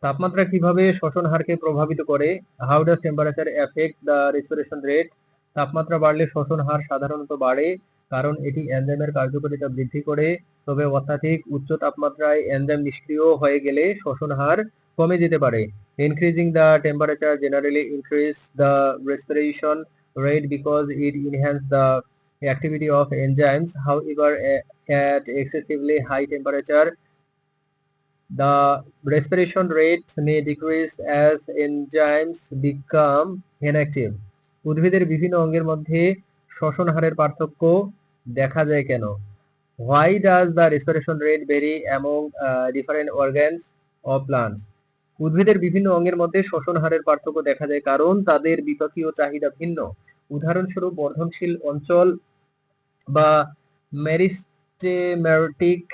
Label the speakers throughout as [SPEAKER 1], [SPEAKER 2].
[SPEAKER 1] তাপমাত্রা কিভাবে শ্বসন হারকে প্রভাবিত করে? How does temperature effect the respiration rate? তাপমাত্রা বাড়লে শ্বসন হার সাধারণত বাড়ে কারণ এটি এনজাইমের কার্যকারিতা বৃদ্ধি করে। তবে অত্যাধিক উচ্চ তাপমাত্রায় এনজাইম নিষ্ক্রিয় হয়ে গেলে শ্বসন হার কমে যেতে পারে। Increasing the temperature generally increase the respiration rate because it enhances the activity of enzymes. However, at excessively high temperature, the respiration rate may decrease as enzymes become inactive. উদ্ভিদের বিভিন্ন অঙ্গের মধ্যে শ্বসন হারের পার্থক্য দেখা যায় কেন? Why does the respiration rate vary among different organs of plants? উদ্ভিদের বিভিন্ন অঙ্গের মধ্যে শ্বসন হারের পার্থক্য দেখা যায় কারণ তাদের বিপাকীয় চাহিদা ভিন্ন। উদাহরণস্বরূপ, বর্ধনশীল অঞ্চল বা মেরিস্টেমেটিক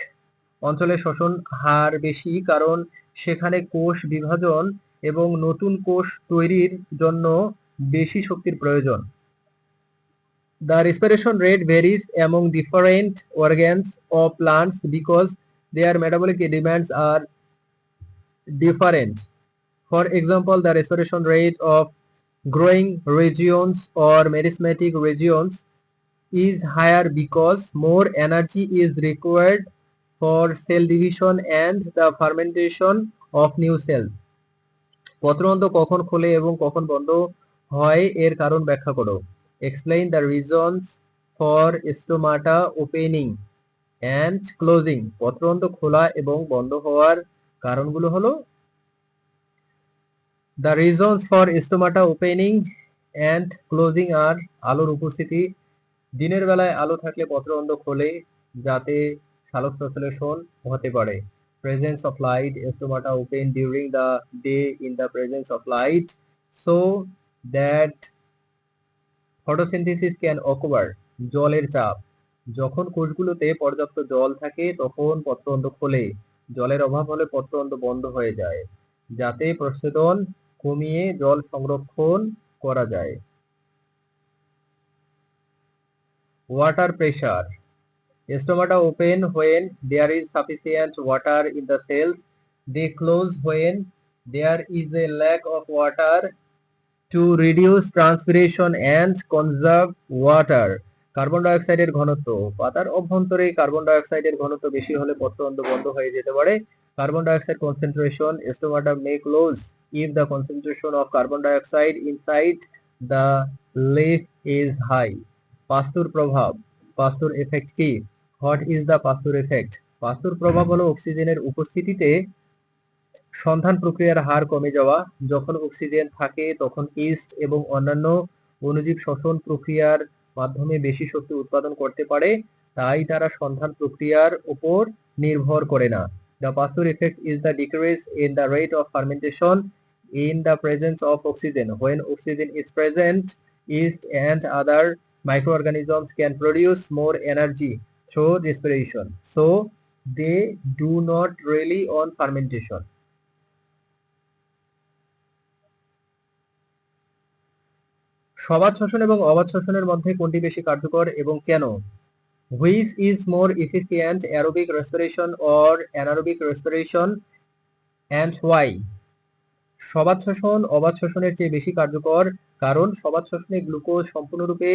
[SPEAKER 1] অঞ্চলে শ্বসন হার বেশি কারণ সেখানে কোষ বিভাজন এবং নতুন কোষ তৈরির জন্য বেশি শক্তির প্রয়োজন। The respiration rate varies among different organs of plants because their metabolic demands are different. For example, the respiration rate of growing regions or meristematic regions is higher because more energy is required for cell division and the fermentation of new cells. পত্ররন্ধ্র কখন খোলে এবং কখন বন্ধ হয় এর কারণ ব্যাখ্যা করো। Explain the reasons for stomata opening and closing. পত্ররন্ধ্র খোলা এবং বন্ধ হওয়ার কারণগুলো হলো The reasons for stomata opening and closing are আলোর উপস্থিতি। দিনের বেলায় আলো থাকলে পত্ররন্ধ্র খোলে যাতে সালোক সংশ্লেষণ হতে পারে। Presence of light, stomata open during the day in the presence of light so that photosynthesis can occur. জলের চাপ, যখন কোষগুলোতে পর্যাপ্ত জল থাকে তখন পত্ররন্ধ্র খোলে। জলের অভাব হলে পত্ররন্ধ্র বন্ধ হয়ে যায় যাতে প্রস্বেদন কমিয়ে জল সংরক্ষণ করা যায়। Water pressure. Stomata open when there is sufficient water in the cells. They close when there is a lack of water to reduce transpiration and conserve water. Carbon ডাইঅক্সাইডের ঘনত্ব, পাতার অভ্যন্তরে কার্বন ডাইঅক্সাইডের ঘনত্ব বেশি হলে পত্ররন্ধ্র বন্ধ হয়ে যেতে পারে। Carbon dioxide concentration, stomata may close if the concentration of carbon dioxide inside the leaf is high. পাস্তুর প্রভাব, পাস্তুর এফেক্ট কি? What is the পাস্তুর effect? পাস্তুর প্রভাব হলো অক্সিজেনের উপস্থিতিতে সন্ধান প্রক্রিয়ার হার কমে যাওয়া। যখন অক্সিজেন থাকে তখন ইস্ট এবং অন্যান্য অণুজীব শ্বসন প্রক্রিয়ার মাধ্যমে বেশি শক্তি উৎপাদন করতে পারে, তাই তারা সন্ধান প্রক্রিয়ার উপর নির্ভর করে না। The Pasteur effect is the decrease in the rate of fermentation in the presence of oxygen. When oxygen is present, yeast and other microorganisms can produce more energy through respiration, so they do not rely on fermentation. সবাত শ্বসন এবং অবাত শ্বসনের মধ্যে কোনটি বেশি কার্যকর এবং কেন? Which is more efficient, aerobic respiration or anaerobic respiration, and why? সবাত শ্বসন অবাত শ্বসনের চেয়ে বেশি কার্যকর কারণ সবাত শ্বসনে গ্লুকোজ সম্পূর্ণরূপে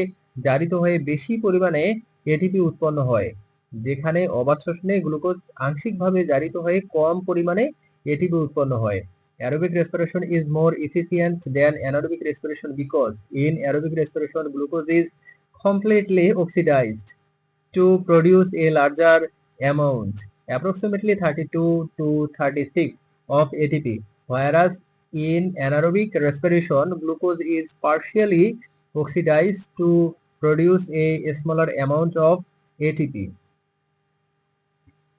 [SPEAKER 1] জারিত হয়ে বেশি পরিমাণে এটিপি উৎপন্ন হয়, যেখানে অবাত শ্বসনে গ্লুকোজ আংশিকভাবে জারিত হয়ে কম পরিমাণে এটিপি উৎপন্ন হয়। Aerobic respiration is more efficient than anaerobic respiration because in aerobic respiration glucose is completely oxidized to produce a larger amount, approximately 32 to 36 of ATP, whereas in anaerobic respiration glucose is partially oxidized to produce a smaller amount of ATP.